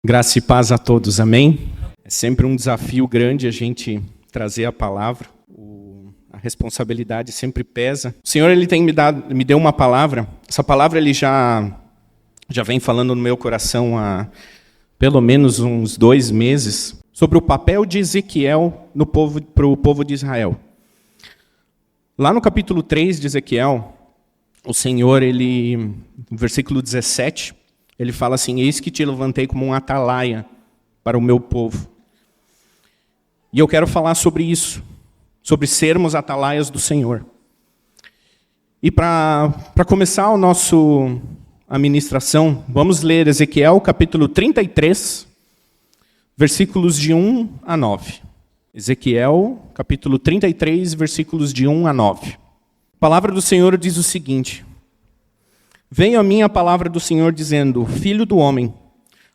Graça e paz a todos, amém? É sempre um desafio grande a gente trazer a palavra, a responsabilidade sempre pesa. O Senhor ele me deu uma palavra, essa palavra ele já vem falando no meu coração há pelo menos uns 2 meses, sobre o papel de Ezequiel para o povo de Israel. Lá no capítulo 3 de Ezequiel, o Senhor, no versículo 17, ele fala assim: eis que te levantei como um atalaia para o meu povo. E eu quero falar sobre isso, sobre sermos atalaias do Senhor. E para começar a ministração, vamos ler Ezequiel capítulo 33, versículos de 1 a 9. Ezequiel capítulo 33, versículos de 1 a 9. A palavra do Senhor diz o seguinte: veio a mim a palavra do Senhor dizendo: filho do homem,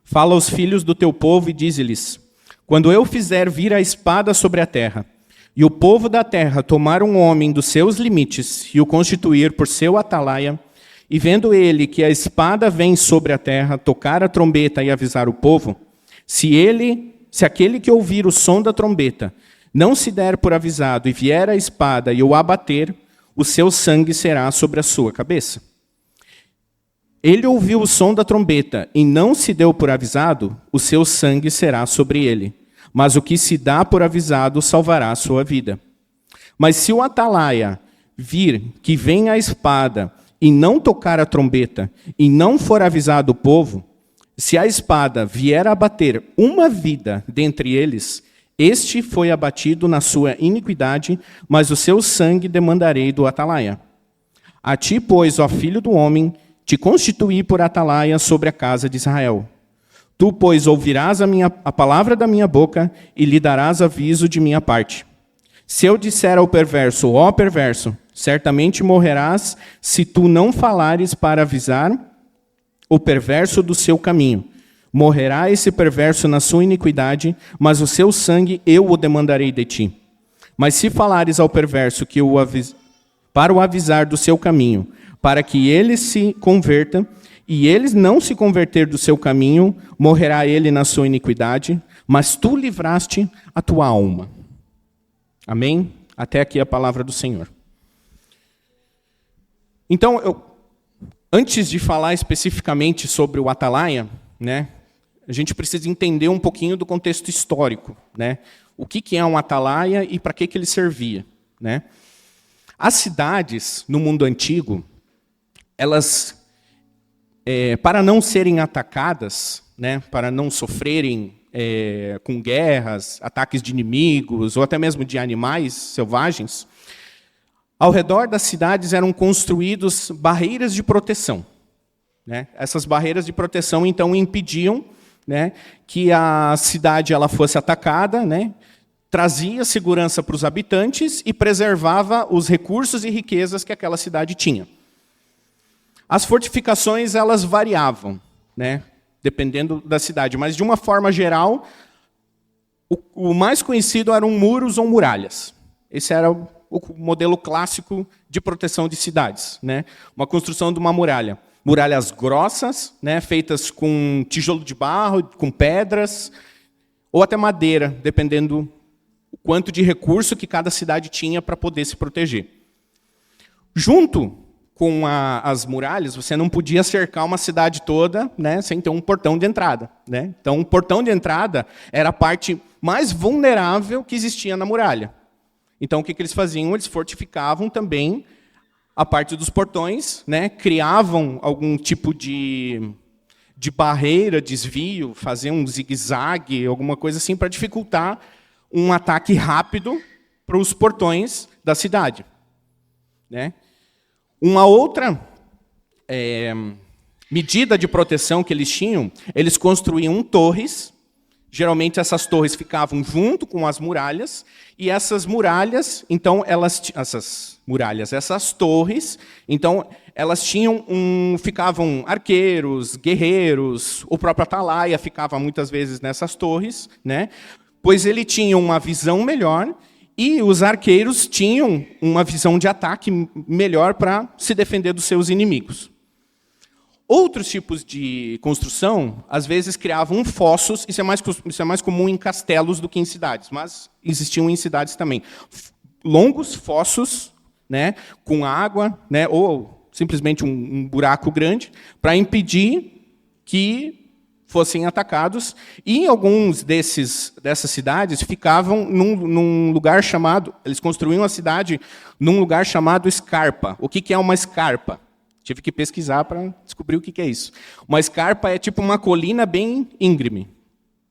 fala aos filhos do teu povo e dize-lhes: quando eu fizer vir a espada sobre a terra, e o povo da terra tomar um homem dos seus limites e o constituir por seu atalaia, e vendo ele que a espada vem sobre a terra, tocar a trombeta e avisar o povo, se aquele que ouvir o som da trombeta não se der por avisado e vier a espada e o abater, o seu sangue será sobre a sua cabeça. Ele ouviu o som da trombeta e não se deu por avisado, o seu sangue será sobre ele. Mas o que se dá por avisado salvará a sua vida. Mas se o atalaia vir que vem a espada e não tocar a trombeta e não for avisado o povo, se a espada vier a abater uma vida dentre eles, este foi abatido na sua iniquidade, mas o seu sangue demandarei do atalaia. A ti, pois, ó filho do homem, te constituí por atalaia sobre a casa de Israel. Tu, pois, ouvirás a palavra da minha boca e lhe darás aviso de minha parte. Se eu disser ao perverso, ó perverso, certamente morrerás se tu não falares para avisar o perverso do seu caminho. Morrerá esse perverso na sua iniquidade, mas o seu sangue eu o demandarei de ti. Mas se falares ao perverso para o avisar do seu caminho, para que ele se converta, e ele não se converter do seu caminho, morrerá ele na sua iniquidade, mas tu livraste a tua alma. Amém? Até aqui a palavra do Senhor. Então, antes de falar especificamente sobre o atalaia, né, a gente precisa entender um pouquinho do contexto histórico, né? O que é um atalaia e para que ele servia, né? As cidades no mundo antigo, elas, para não serem atacadas, né, para não sofrerem com guerras, ataques de inimigos ou até mesmo de animais selvagens, ao redor das cidades eram construídas barreiras de proteção, né? Essas barreiras de proteção, então, impediam, né, que a cidade ela fosse atacada, né, trazia segurança para os habitantes e preservava os recursos e riquezas que aquela cidade tinha. As fortificações elas variavam, né, dependendo da cidade, mas de uma forma geral, o mais conhecido eram muros ou muralhas. Esse era o modelo clássico de proteção de cidades, né? Uma construção de uma muralha. Muralhas grossas, né, feitas com tijolo de barro, com pedras, ou até madeira, dependendo do quanto de recurso que cada cidade tinha para poder se proteger. Junto com as muralhas, você não podia cercar uma cidade toda, né, sem ter um portão de entrada, né? Então, o portão de entrada era a parte mais vulnerável que existia na muralha. Então, o que eles faziam? Eles fortificavam também a parte dos portões, né, criavam algum tipo de barreira, desvio, faziam um zigue-zague, alguma coisa assim, para dificultar um ataque rápido para os portões da cidade, né? Uma outra medida de proteção que eles tinham, eles construíam torres. Geralmente essas torres ficavam junto com as muralhas, e essas muralhas, então essas torres, então elas ficavam arqueiros, guerreiros, o próprio atalaia ficava muitas vezes nessas torres, né? Pois ele tinha uma visão melhor e os arqueiros tinham uma visão de ataque melhor para se defender dos seus inimigos. Outros tipos de construção, às vezes, criavam fossos. Isso é mais comum em castelos do que em cidades, mas existiam em cidades também. Longos fossos, né, com água, né, ou simplesmente um buraco grande, para impedir que fossem atacados. E alguns dessas cidades ficavam num lugar chamado... Eles construíam a cidade num lugar chamado escarpa. O que é uma escarpa? Tive que pesquisar para descobrir o que é isso. Uma escarpa é tipo uma colina bem íngreme,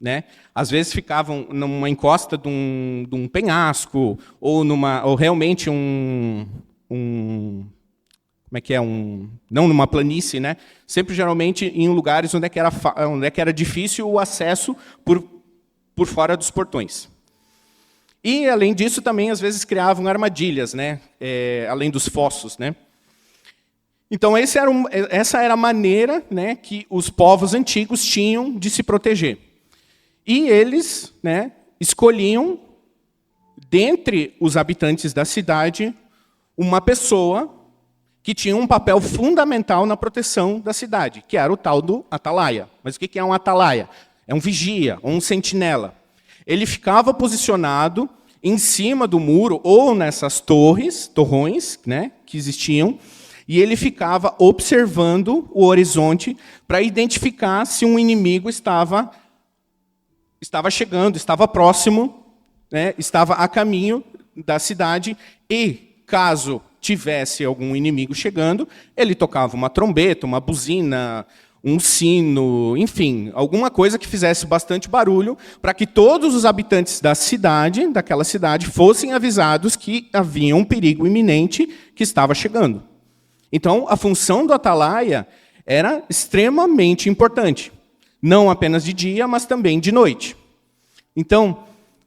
né? Às vezes ficavam numa encosta de um penhasco, ou realmente como é que é? Não numa planície, né? Sempre, geralmente, em lugares onde é que era difícil o acesso por fora dos portões. E, além disso, também, às vezes, criavam armadilhas, né? Além dos fossos, né? Então, essa era a maneira, né, que os povos antigos tinham de se proteger. E eles, né, escolhiam, dentre os habitantes da cidade, uma pessoa que tinha um papel fundamental na proteção da cidade, que era o tal do atalaia. Mas o que é um atalaia? É um vigia, ou um sentinela. Ele ficava posicionado em cima do muro, ou nessas torrões, né, que existiam, e ele ficava observando o horizonte para identificar se um inimigo estava chegando, estava próximo, né, estava a caminho da cidade, e, caso tivesse algum inimigo chegando, ele tocava uma trombeta, uma buzina, um sino, enfim, alguma coisa que fizesse bastante barulho, para que todos os habitantes daquela cidade, fossem avisados que havia um perigo iminente que estava chegando. Então, a função do atalaia era extremamente importante. Não apenas de dia, mas também de noite. Então,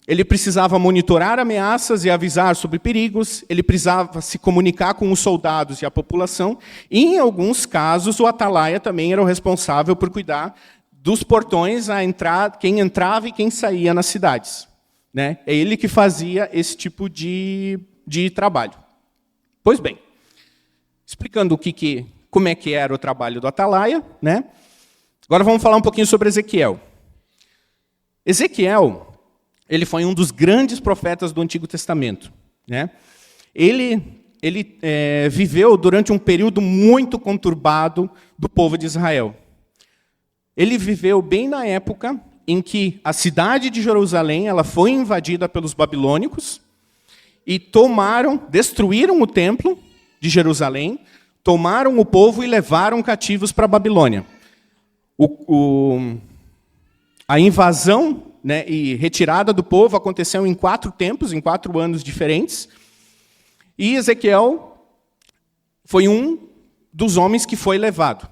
ele precisava monitorar ameaças e avisar sobre perigos, ele precisava se comunicar com os soldados e a população, e, em alguns casos, o atalaia também era o responsável por cuidar dos portões, quem entrava e quem saía nas cidades, né? É ele que fazia esse tipo de trabalho. Pois bem, explicando como é que era o trabalho do atalaia, né? Agora vamos falar um pouquinho sobre Ezequiel. Ezequiel, ele foi um dos grandes profetas do Antigo Testamento, né? Ele viveu durante um período muito conturbado do povo de Israel. Ele viveu bem na época em que a cidade de Jerusalém ela foi invadida pelos babilônicos e destruíram o templo de Jerusalém, tomaram o povo e levaram cativos para a Babilônia. A invasão, né, e retirada do povo aconteceu em 4 tempos, em 4 anos diferentes. E Ezequiel foi um dos homens que foi levado.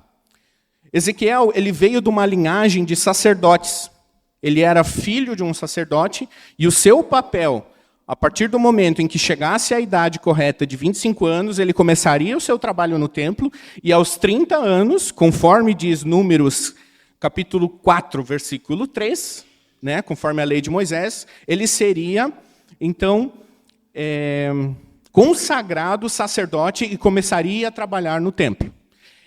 Ezequiel ele veio de uma linhagem de sacerdotes. Ele era filho de um sacerdote e o seu papel, a partir do momento em que chegasse à idade correta de 25 anos, ele começaria o seu trabalho no templo e aos 30 anos, conforme diz Números capítulo 4, versículo 3, né, conforme a lei de Moisés, ele seria, então, consagrado sacerdote e começaria a trabalhar no templo.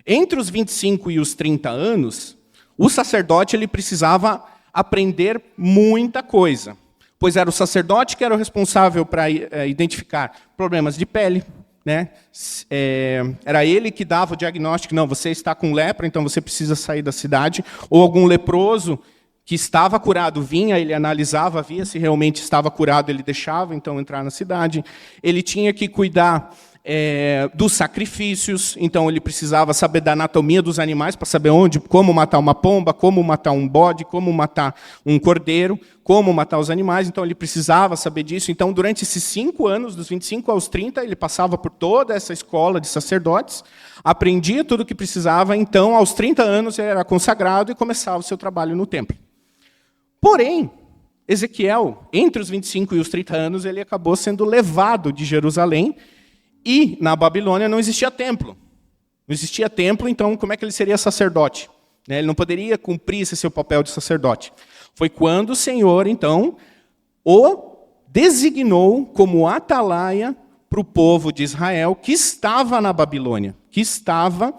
Entre os 25 e os 30 anos, o sacerdote ele precisava aprender muita coisa, pois era o sacerdote que era o responsável para identificar problemas de pele, né? Era ele que dava o diagnóstico, não, você está com lepra, então você precisa sair da cidade, ou algum leproso que estava curado vinha, ele analisava, via se realmente estava curado, ele deixava então entrar na cidade. Ele tinha que cuidar dos sacrifícios, então ele precisava saber da anatomia dos animais para saber como matar uma pomba, como matar um bode, como matar um cordeiro, como matar os animais, então ele precisava saber disso. Então, durante esses 5 anos, dos 25 aos 30, ele passava por toda essa escola de sacerdotes, aprendia tudo o que precisava, então, aos 30 anos, ele era consagrado e começava o seu trabalho no templo. Porém, Ezequiel, entre os 25 e os 30 anos, ele acabou sendo levado de Jerusalém. E, na Babilônia, não existia templo. Não existia templo, então, como é que ele seria sacerdote? Ele não poderia cumprir esse seu papel de sacerdote. Foi quando o Senhor, então, o designou como atalaia para o povo de Israel, que estava na Babilônia, que estava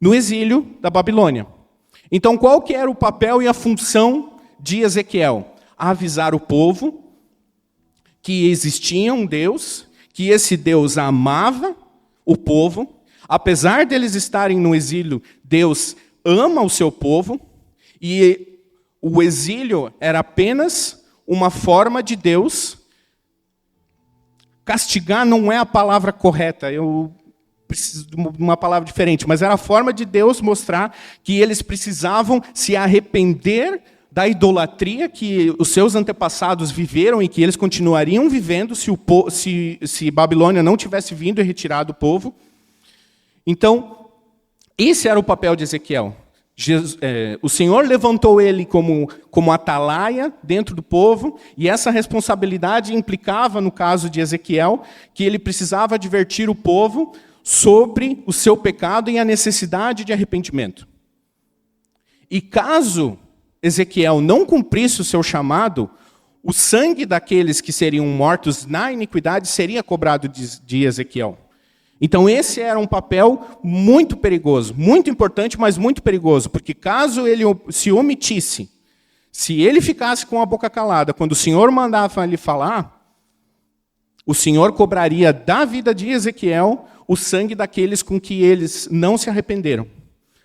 no exílio da Babilônia. Então, qual que era o papel e a função de Ezequiel? Avisar o povo que existia um Deus, que esse Deus amava o povo. Apesar deles estarem no exílio, Deus ama o seu povo, e o exílio era apenas uma forma de Deus castigar, não é a palavra correta, eu preciso de uma palavra diferente, mas era a forma de Deus mostrar que eles precisavam se arrepender da idolatria que os seus antepassados viveram e que eles continuariam vivendo se Babilônia não tivesse vindo e retirado o povo. Então, esse era o papel de Ezequiel. O Senhor levantou ele como atalaia dentro do povo, e essa responsabilidade implicava, no caso de Ezequiel, que ele precisava advertir o povo sobre o seu pecado e a necessidade de arrependimento. E caso Ezequiel não cumprisse o seu chamado, o sangue daqueles que seriam mortos na iniquidade seria cobrado de Ezequiel. Então esse era um papel muito perigoso, muito importante, mas muito perigoso, porque caso ele se omitisse, se ele ficasse com a boca calada, quando o Senhor mandava ele falar, o Senhor cobraria da vida de Ezequiel o sangue daqueles com que eles não se arrependeram,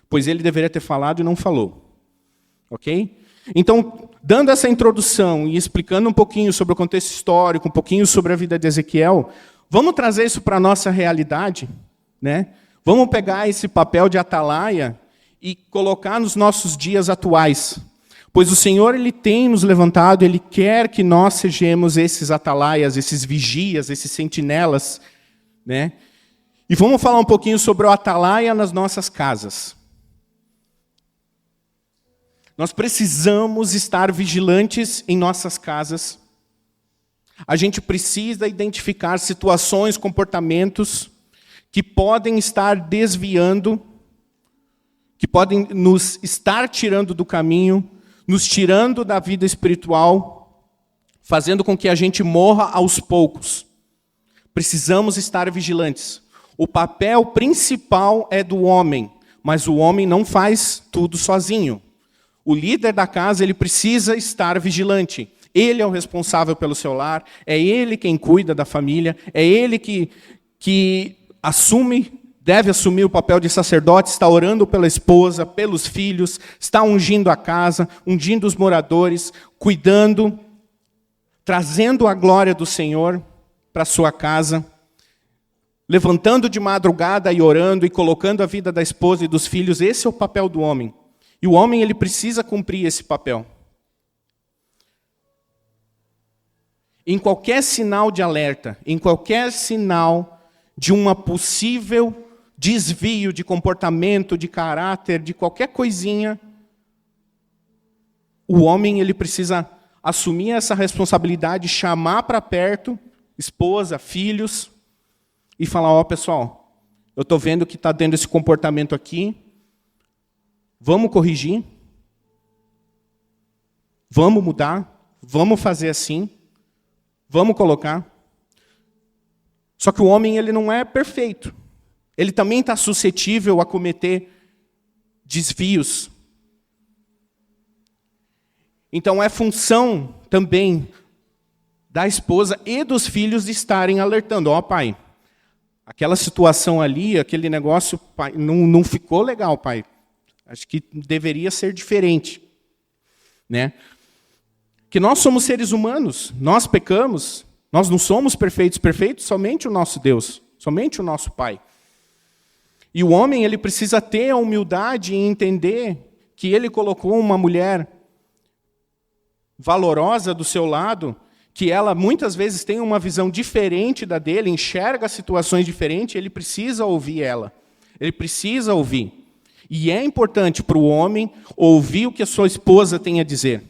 pois ele deveria ter falado e não falou. Ok? Então, dando essa introdução e explicando um pouquinho sobre o contexto histórico, um pouquinho sobre a vida de Ezequiel, vamos trazer isso para a nossa realidade, né? Vamos pegar esse papel de atalaia e colocar nos nossos dias atuais. Pois o Senhor, Ele tem nos levantado, Ele quer que nós sejamos esses atalaias, esses vigias, esses sentinelas, né? E vamos falar um pouquinho sobre o atalaia nas nossas casas. Nós precisamos estar vigilantes em nossas casas. A gente precisa identificar situações, comportamentos que podem estar desviando, que podem nos estar tirando do caminho, nos tirando da vida espiritual, fazendo com que a gente morra aos poucos. Precisamos estar vigilantes. O papel principal é do homem, mas o homem não faz tudo sozinho. O líder da casa, ele precisa estar vigilante. Ele é o responsável pelo seu lar, é ele quem cuida da família, é ele que deve assumir o papel de sacerdote, está orando pela esposa, pelos filhos, está ungindo a casa, ungindo os moradores, cuidando, trazendo a glória do Senhor para a sua casa, levantando de madrugada e orando e colocando a vida da esposa e dos filhos. Esse é o papel do homem. E o homem, ele precisa cumprir esse papel. Em qualquer sinal de alerta, em qualquer sinal de uma possível desvio de comportamento, de caráter, de qualquer coisinha, o homem, ele precisa assumir essa responsabilidade, chamar para perto esposa, filhos, e falar: ó, pessoal, eu estou vendo que está tendo esse comportamento aqui, vamos corrigir, vamos mudar, vamos fazer assim, vamos colocar. Só que o homem, ele não é perfeito. Ele também está suscetível a cometer desvios. Então é função também da esposa e dos filhos de estarem alertando. Ó, pai, aquela situação ali, aquele negócio, pai, não ficou legal, pai. Acho que deveria ser diferente, né? Que nós somos seres humanos, nós pecamos, nós não somos perfeitos, somente o nosso Deus, somente o nosso Pai. E o homem, ele precisa ter a humildade em entender que ele colocou uma mulher valorosa do seu lado, que ela muitas vezes tem uma visão diferente da dele, enxerga situações diferentes, ele precisa ouvir ela, ele precisa ouvir. E é importante para o homem ouvir o que a sua esposa tem a dizer.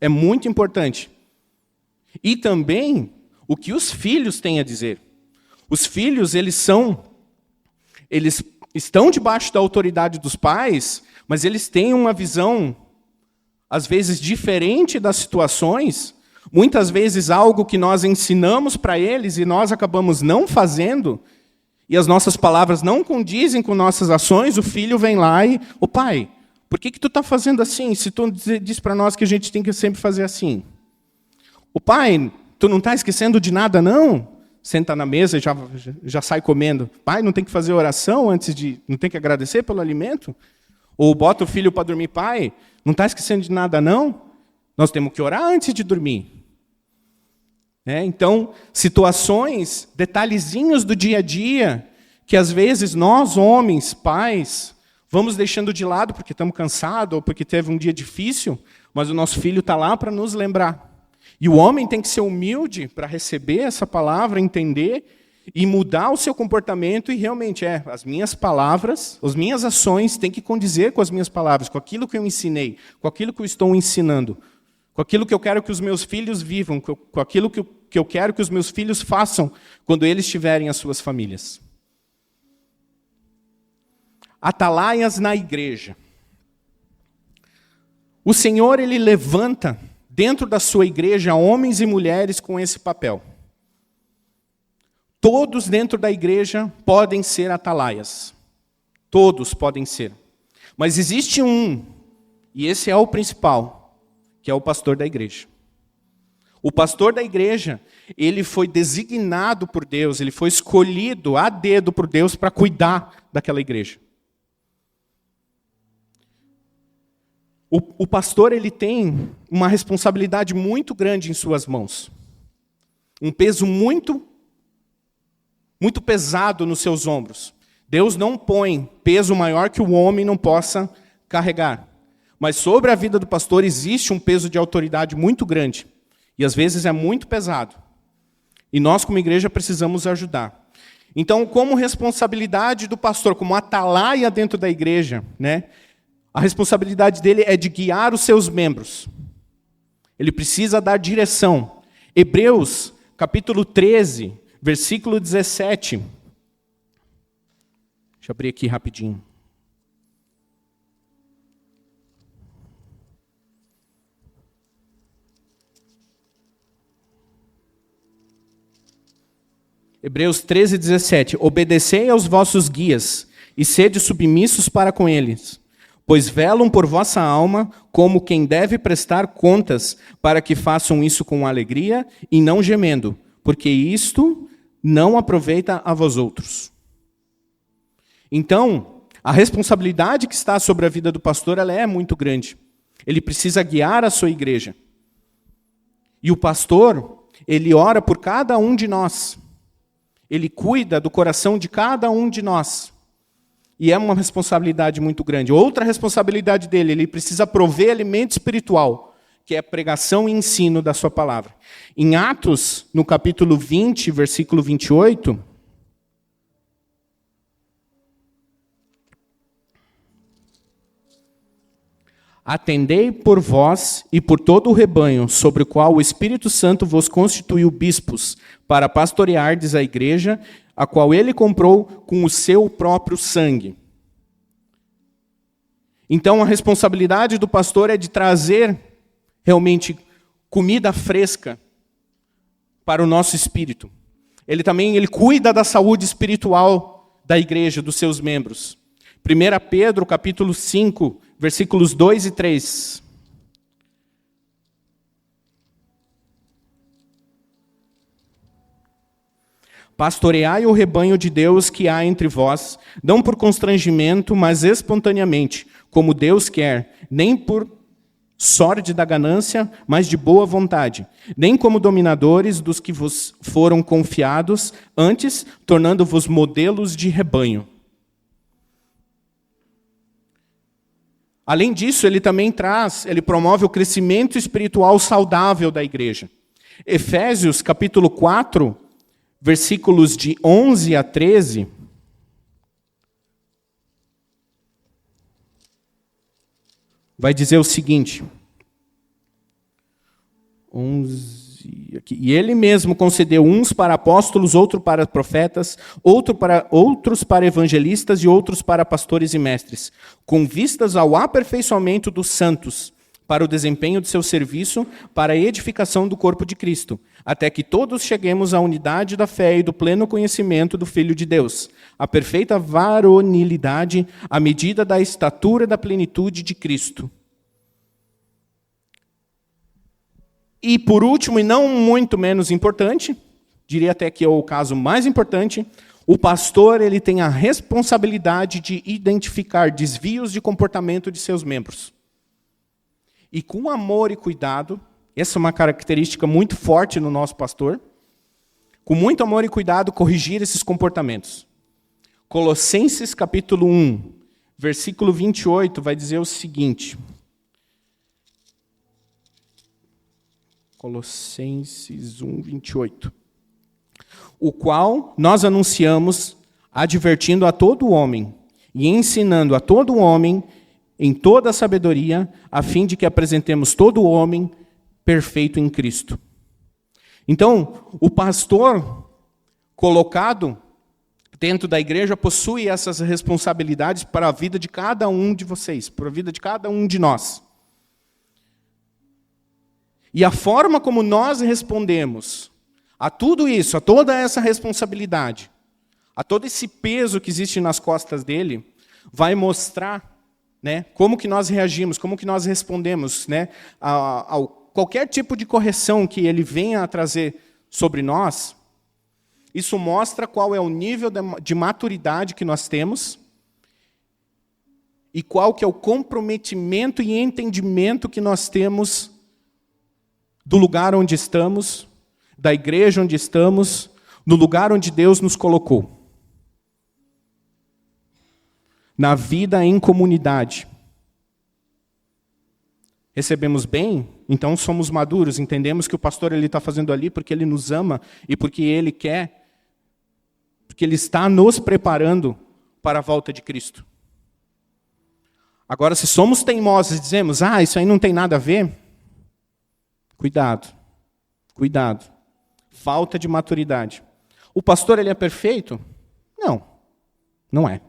É muito importante. E também o que os filhos têm a dizer. Os filhos, eles estão debaixo da autoridade dos pais, mas eles têm uma visão, às vezes, diferente das situações. Muitas vezes algo que nós ensinamos para eles e nós acabamos não fazendo, e as nossas palavras não condizem com nossas ações, o filho vem lá e, ô pai, por que tu está fazendo assim? Se tu diz para nós que a gente tem que sempre fazer assim. Ô pai, tu não está esquecendo de nada, não? Senta na mesa e já sai comendo. Pai, não tem que fazer oração antes de... Não tem que agradecer pelo alimento? Ou bota o filho para dormir. Pai, não está esquecendo de nada, não? Nós temos que orar antes de dormir. Então, situações, detalhezinhos do dia a dia, que às vezes nós, homens, pais, vamos deixando de lado porque estamos cansados ou porque teve um dia difícil, mas o nosso filho está lá para nos lembrar. E o homem tem que ser humilde para receber essa palavra, entender e mudar o seu comportamento e realmente, as minhas palavras, as minhas ações têm que condizer com as minhas palavras, com aquilo que eu ensinei, com aquilo que eu estou ensinando, com aquilo que eu quero que os meus filhos vivam, com aquilo que eu quero que os meus filhos façam quando eles tiverem as suas famílias. Atalaias na igreja. O Senhor, Ele levanta dentro da sua igreja homens e mulheres com esse papel. Todos dentro da igreja podem ser atalaias. Todos podem ser. Mas existe um, e esse é o principal, que é o pastor da igreja. O pastor da igreja, ele foi designado por Deus, ele foi escolhido a dedo por Deus para cuidar daquela igreja. O pastor, ele tem uma responsabilidade muito grande em suas mãos. Um peso muito pesado nos seus ombros. Deus não põe peso maior que o homem não possa carregar. Mas sobre a vida do pastor existe um peso de autoridade muito grande. E às vezes é muito pesado. E nós, como igreja, precisamos ajudar. Então, como responsabilidade do pastor, como atalaia dentro da igreja, a responsabilidade dele é de guiar os seus membros. Ele precisa dar direção. Hebreus, capítulo 13, versículo 17. Deixa eu abrir aqui rapidinho. Hebreus 13, 17. Obedecei aos vossos guias e sede submissos para com eles, pois velam por vossa alma como quem deve prestar contas, para que façam isso com alegria e não gemendo, porque isto não aproveita a vós outros. Então, a responsabilidade que está sobre a vida do pastor, ela é muito grande. Ele precisa guiar a sua igreja. E o pastor, ele ora por cada um de nós. Ele cuida do coração de cada um de nós. E é uma responsabilidade muito grande. Outra responsabilidade dele, ele precisa prover alimento espiritual, que é a pregação e ensino da sua palavra. Em Atos, no capítulo 20, versículo 28, atendei por vós e por todo o rebanho, sobre o qual o Espírito Santo vos constituiu bispos, para pastoreardes a igreja, a qual ele comprou com o seu próprio sangue. Então, a responsabilidade do pastor é de trazer realmente comida fresca para o nosso espírito. Ele também cuida da saúde espiritual da igreja, dos seus membros. 1 Pedro, capítulo 5, versículos 2 e 3. Pastoreai o rebanho de Deus que há entre vós, não por constrangimento, mas espontaneamente, como Deus quer, nem por sorte da ganância, mas de boa vontade, nem como dominadores dos que vos foram confiados, antes tornando-vos modelos de rebanho. Além disso, ele também promove o crescimento espiritual saudável da igreja. Efésios, capítulo 4, versículos de 11 a 13, vai dizer o seguinte, 11, aqui, e ele mesmo concedeu uns para apóstolos, outros para profetas, outros para evangelistas e outros para pastores e mestres, com vistas ao aperfeiçoamento dos santos, para o desempenho de seu serviço, para a edificação do corpo de Cristo, até que todos cheguemos à unidade da fé e do pleno conhecimento do Filho de Deus, à perfeita varonilidade, à medida da estatura da plenitude de Cristo. E por último, e não muito menos importante, diria até que é o caso mais importante, o pastor ele tem a responsabilidade de identificar desvios de comportamento de seus membros. E com amor e cuidado, essa é uma característica muito forte no nosso pastor, com muito amor e cuidado corrigir esses comportamentos. Colossenses capítulo 1, versículo 28, vai dizer o seguinte. Colossenses 1, 28. O qual nós anunciamos, advertindo a todo homem e ensinando a todo homem em toda a sabedoria, a fim de que apresentemos todo homem perfeito em Cristo. Então, o pastor colocado dentro da igreja possui essas responsabilidades para a vida de cada um de vocês, para a vida de cada um de nós. E a forma como nós respondemos a tudo isso, a toda essa responsabilidade, a todo esse peso que existe nas costas dele, vai mostrar, né, como que nós reagimos, como que nós respondemos, né, a qualquer tipo de correção que ele venha a trazer sobre nós. Isso mostra qual é o nível de maturidade que nós temos e qual que é o comprometimento e entendimento que nós temos do lugar onde estamos, da igreja onde estamos, no lugar onde Deus nos colocou. Na vida em comunidade. Recebemos bem, então somos maduros, entendemos que o pastor está fazendo ali porque ele nos ama e porque ele quer, porque ele está nos preparando para a volta de Cristo. Agora, se somos teimosos e dizemos, isso aí não tem nada a ver, cuidado, cuidado. Falta de maturidade. O pastor ele é perfeito? Não, não é.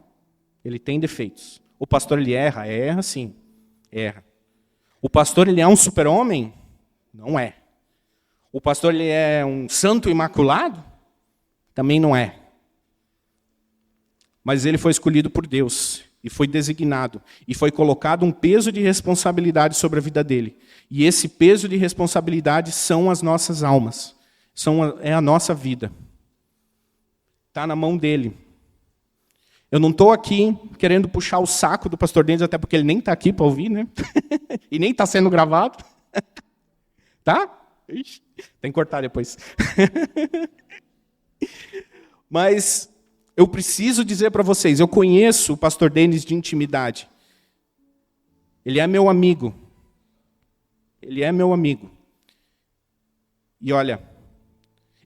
Ele tem defeitos. O pastor ele erra? Erra sim, erra. O pastor ele é um super-homem? Não é. O pastor ele é um santo imaculado? Também não é. Mas ele foi escolhido por Deus, e foi designado, e foi colocado um peso de responsabilidade sobre a vida dele. E esse peso de responsabilidade são as nossas almas. É a nossa vida. Está na mão dele. Eu não estou aqui querendo puxar o saco do pastor Denis, até porque ele nem está aqui para ouvir, né? E nem está sendo gravado. Tá? Ixi, tem que cortar depois. Mas eu preciso dizer para vocês, eu conheço o pastor Denis de intimidade. Ele é meu amigo. Ele é meu amigo. E olha,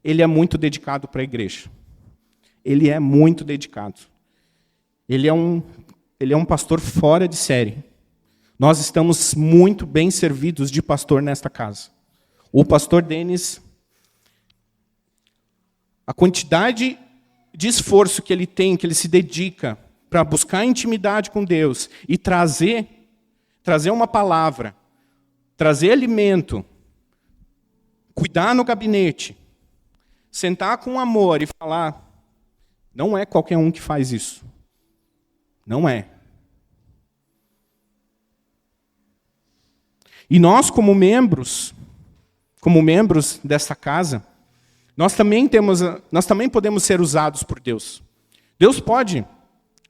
ele é muito dedicado para a igreja. Ele é muito dedicado. Ele é um pastor fora de série. Nós estamos muito bem servidos de pastor nesta casa. O pastor Denis, a quantidade de esforço que ele tem, que ele se dedica para buscar intimidade com Deus e trazer uma palavra, trazer alimento, cuidar no gabinete, sentar com amor e falar, não é qualquer um que faz isso. Não é. E nós, como membros dessa casa, nós também podemos ser usados por Deus. Deus pode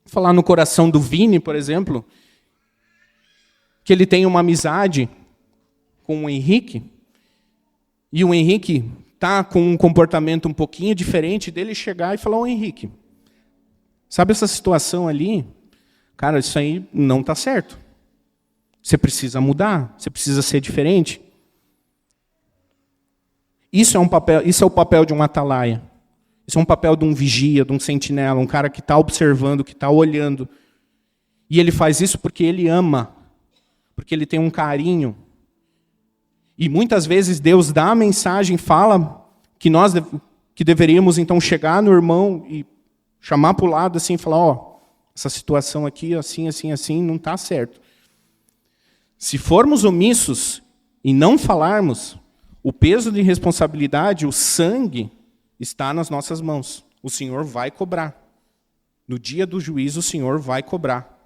falar no coração do Vini, por exemplo, que ele tem uma amizade com o Henrique, e o Henrique está com um comportamento um pouquinho diferente dele, chegar e falar, ô Henrique, sabe essa situação ali? Cara, isso aí não está certo. Você precisa mudar, você precisa ser diferente. Isso é o papel de um atalaia. Isso é um papel de um vigia, de um sentinela, um cara que está observando, que está olhando. E ele faz isso porque ele ama, porque ele tem um carinho. E muitas vezes Deus dá a mensagem, fala que deveríamos então chegar no irmão e chamar para o lado assim e falar, essa situação aqui, assim, assim, assim, não está certo. Se formos omissos e não falarmos, o peso de responsabilidade, o sangue, está nas nossas mãos. O Senhor vai cobrar. No dia do juízo, o Senhor vai cobrar.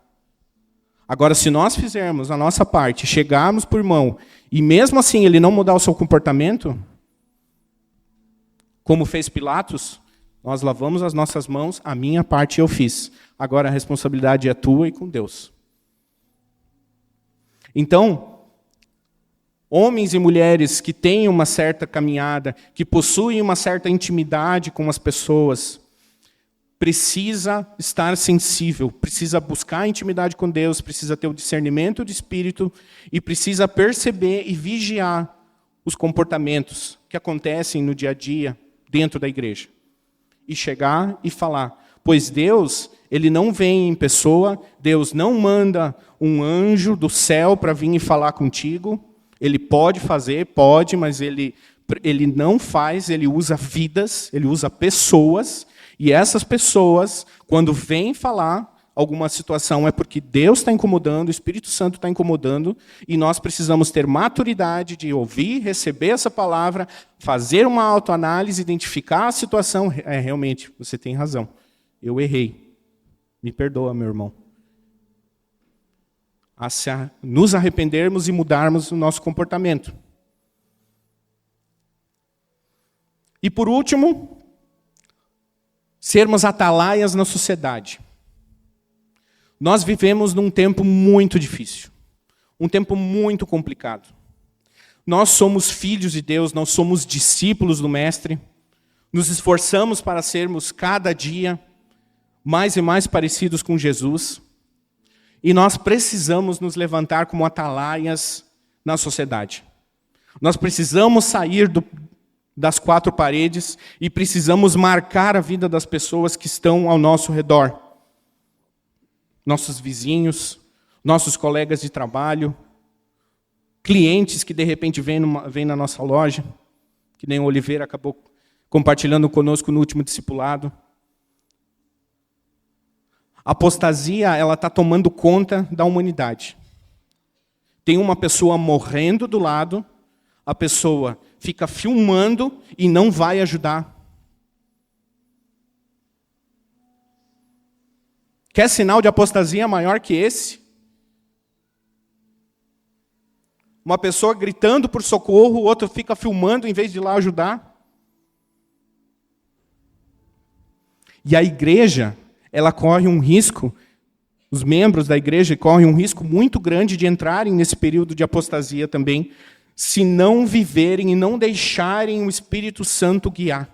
Agora, se nós fizermos a nossa parte, chegarmos por irmão, e mesmo assim ele não mudar o seu comportamento, como fez Pilatos, nós lavamos as nossas mãos, a minha parte eu fiz. Agora a responsabilidade é tua e com Deus. Então, homens e mulheres que têm uma certa caminhada, que possuem uma certa intimidade com as pessoas, precisa estar sensível, precisa buscar intimidade com Deus, precisa ter o discernimento de espírito e precisa perceber e vigiar os comportamentos que acontecem no dia a dia dentro da igreja. E chegar e falar, pois Deus, ele não vem em pessoa, Deus não manda um anjo do céu para vir e falar contigo. Ele pode fazer, pode, mas ele não faz, ele usa vidas, ele usa pessoas, e essas pessoas, quando vêm falar alguma situação, é porque Deus está incomodando, o Espírito Santo está incomodando, e nós precisamos ter maturidade de ouvir, receber essa palavra, fazer uma autoanálise, identificar a situação. Realmente, você tem razão, eu errei. Me perdoa, meu irmão. A nos arrependermos e mudarmos o nosso comportamento. E por último, sermos atalaias na sociedade. Nós vivemos num tempo muito difícil, um tempo muito complicado. Nós somos filhos de Deus, nós somos discípulos do Mestre, nos esforçamos para sermos cada dia mais e mais parecidos com Jesus, e nós precisamos nos levantar como atalaias na sociedade. Nós precisamos sair das quatro paredes e precisamos marcar a vida das pessoas que estão ao nosso redor. Nossos vizinhos, nossos colegas de trabalho, clientes que de repente vêm na nossa loja, que nem o Oliveira acabou compartilhando conosco no último discipulado. A apostasia, ela está tomando conta da humanidade. Tem uma pessoa morrendo do lado, a pessoa fica filmando e não vai ajudar. Quer sinal de apostasia maior que esse? Uma pessoa gritando por socorro, o outro fica filmando em vez de ir lá ajudar. E a igreja, ela corre um risco, os membros da igreja correm um risco muito grande de entrarem nesse período de apostasia também, se não viverem e não deixarem o Espírito Santo guiar.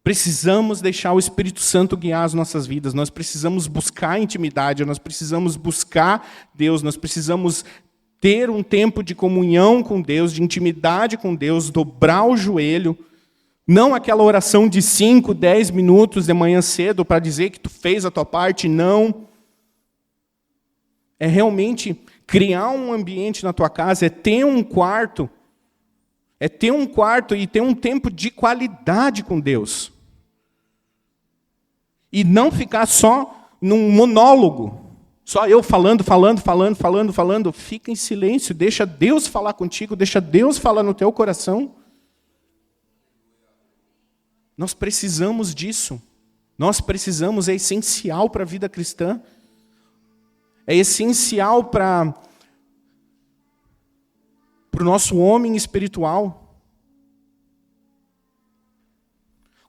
Precisamos deixar o Espírito Santo guiar as nossas vidas, nós precisamos buscar intimidade, nós precisamos buscar Deus, nós precisamos ter um tempo de comunhão com Deus, de intimidade com Deus, dobrar o joelho, não aquela oração de 5, 10 minutos de manhã cedo para dizer que tu fez a tua parte, não. É realmente criar um ambiente na tua casa, é ter um quarto e ter um tempo de qualidade com Deus. E não ficar só num monólogo, só eu falando. Fica em silêncio, deixa Deus falar contigo, deixa Deus falar no teu coração. Nós precisamos disso. É essencial para a vida cristã. É essencial para o nosso homem espiritual.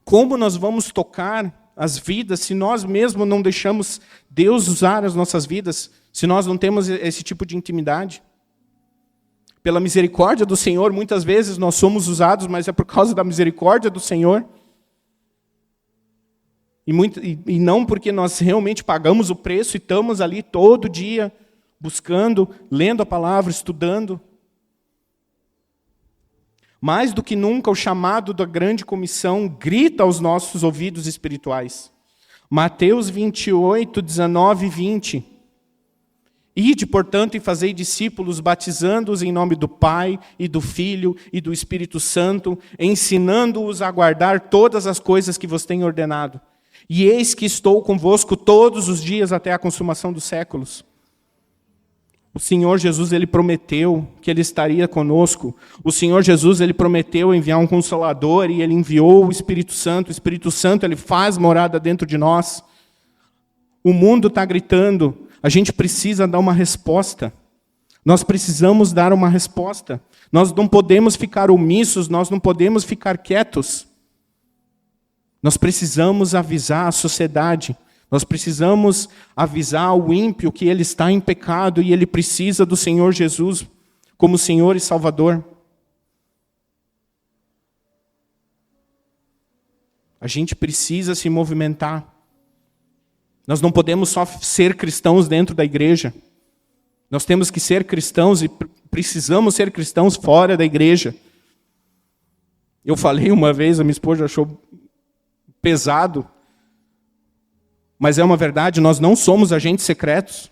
Como nós vamos tocar as vidas se nós mesmos não deixamos Deus usar as nossas vidas, se nós não temos esse tipo de intimidade? Pela misericórdia do Senhor, muitas vezes nós somos usados, mas é por causa da misericórdia do Senhor. E não porque nós realmente pagamos o preço e estamos ali todo dia buscando, lendo a palavra, estudando. Mais do que nunca, o chamado da grande comissão grita aos nossos ouvidos espirituais. Mateus 28, 19 e 20. Ide, portanto, e fazei discípulos, batizando-os em nome do Pai, e do Filho, e do Espírito Santo, ensinando-os a guardar todas as coisas que vos tenho ordenado. E eis que estou convosco todos os dias até a consumação dos séculos. O Senhor Jesus, Ele prometeu que Ele estaria conosco. O Senhor Jesus, Ele prometeu enviar um Consolador e Ele enviou o Espírito Santo. O Espírito Santo, Ele faz morada dentro de nós. O mundo está gritando. A gente precisa dar uma resposta. Nós precisamos dar uma resposta. Nós não podemos ficar omissos, nós não podemos ficar quietos. Nós precisamos avisar a sociedade. Nós precisamos avisar o ímpio que ele está em pecado e ele precisa do Senhor Jesus como Senhor e Salvador. A gente precisa se movimentar. Nós não podemos só ser cristãos dentro da igreja. Nós temos que ser cristãos e precisamos ser cristãos fora da igreja. Eu falei uma vez, a minha esposa achou pesado, mas é uma verdade, nós não somos agentes secretos.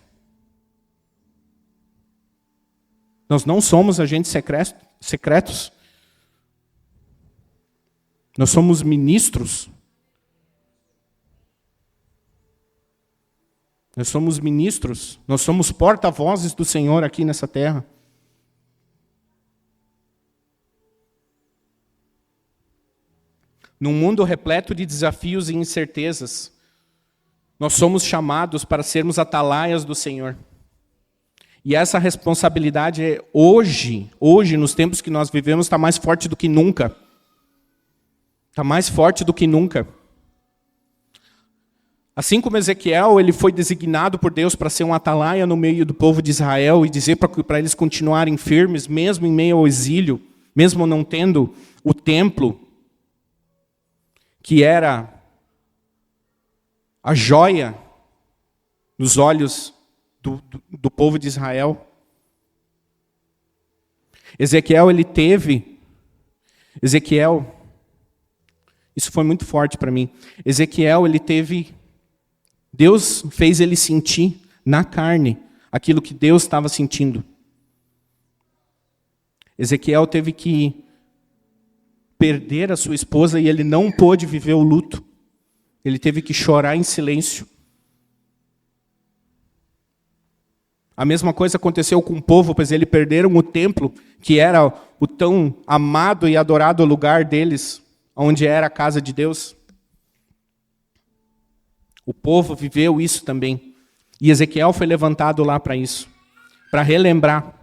Nós não somos agentes secretos. Nós somos ministros. Nós somos ministros. Nós somos porta-vozes do Senhor aqui nessa terra. Num mundo repleto de desafios e incertezas, nós somos chamados para sermos atalaias do Senhor. E essa responsabilidade hoje, nos tempos que nós vivemos, está mais forte do que nunca. Está mais forte do que nunca. Assim como Ezequiel, ele foi designado por Deus para ser um atalaia no meio do povo de Israel e dizer para eles continuarem firmes, mesmo em meio ao exílio, mesmo não tendo o templo, que era a joia nos olhos do povo de Israel. Ezequiel, isso foi muito forte para mim. Ezequiel, Deus fez ele sentir na carne aquilo que Deus estava sentindo. Ezequiel teve que perder a sua esposa e ele não pôde viver o luto. Ele teve que chorar em silêncio. A mesma coisa aconteceu com o povo, pois eles perderam o templo, que era o tão amado e adorado lugar deles, onde era a casa de Deus. O povo viveu isso também. E Ezequiel foi levantado lá para isso, para relembrar.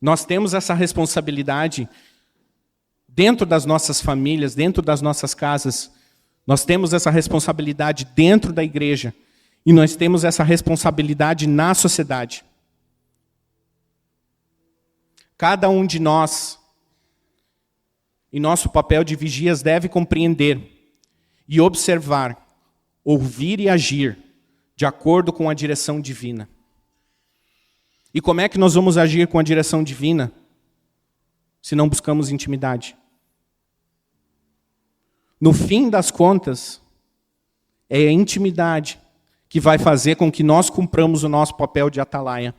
Nós temos essa responsabilidade dentro das nossas famílias, dentro das nossas casas. Nós temos essa responsabilidade dentro da igreja. E nós temos essa responsabilidade na sociedade. Cada um de nós, em nosso papel de vigias, deve compreender e observar, ouvir e agir de acordo com a direção divina. E como é que nós vamos agir com a direção divina se não buscamos intimidade? No fim das contas, é a intimidade que vai fazer com que nós cumpramos o nosso papel de atalaia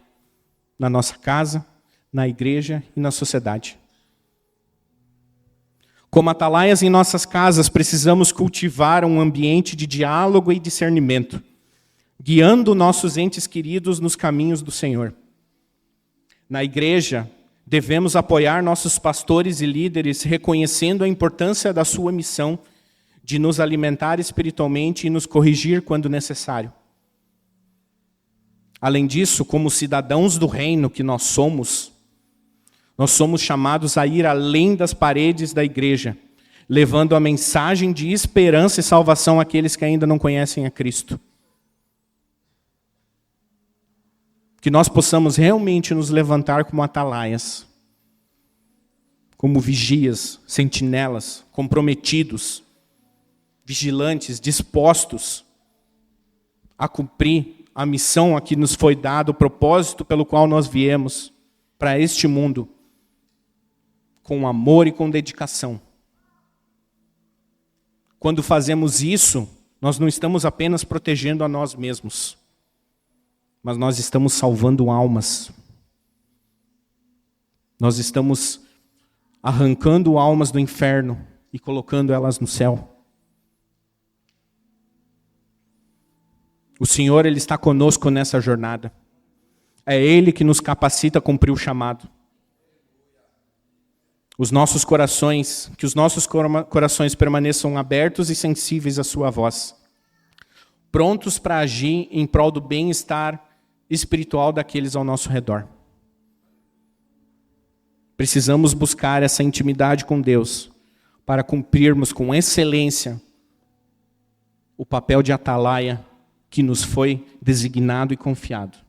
na nossa casa, na igreja e na sociedade. Como atalaias em nossas casas, precisamos cultivar um ambiente de diálogo e discernimento, guiando nossos entes queridos nos caminhos do Senhor. Na igreja, devemos apoiar nossos pastores e líderes, reconhecendo a importância da sua missão de nos alimentar espiritualmente e nos corrigir quando necessário. Além disso, como cidadãos do reino que nós somos chamados a ir além das paredes da igreja, levando a mensagem de esperança e salvação àqueles que ainda não conhecem a Cristo. Que nós possamos realmente nos levantar como atalaias, como vigias, sentinelas, comprometidos, vigilantes, dispostos a cumprir a missão a que nos foi dada, o propósito pelo qual nós viemos para este mundo, com amor e com dedicação. Quando fazemos isso, nós não estamos apenas protegendo a nós mesmos, mas nós estamos salvando almas. Nós estamos arrancando almas do inferno e colocando elas no céu. O Senhor, Ele está conosco nessa jornada. É Ele que nos capacita a cumprir o chamado. Os nossos corações, que os nossos corações permaneçam abertos e sensíveis à sua voz, prontos para agir em prol do bem-estar espiritual daqueles ao nosso redor. Precisamos buscar essa intimidade com Deus para cumprirmos com excelência o papel de atalaia que nos foi designado e confiado.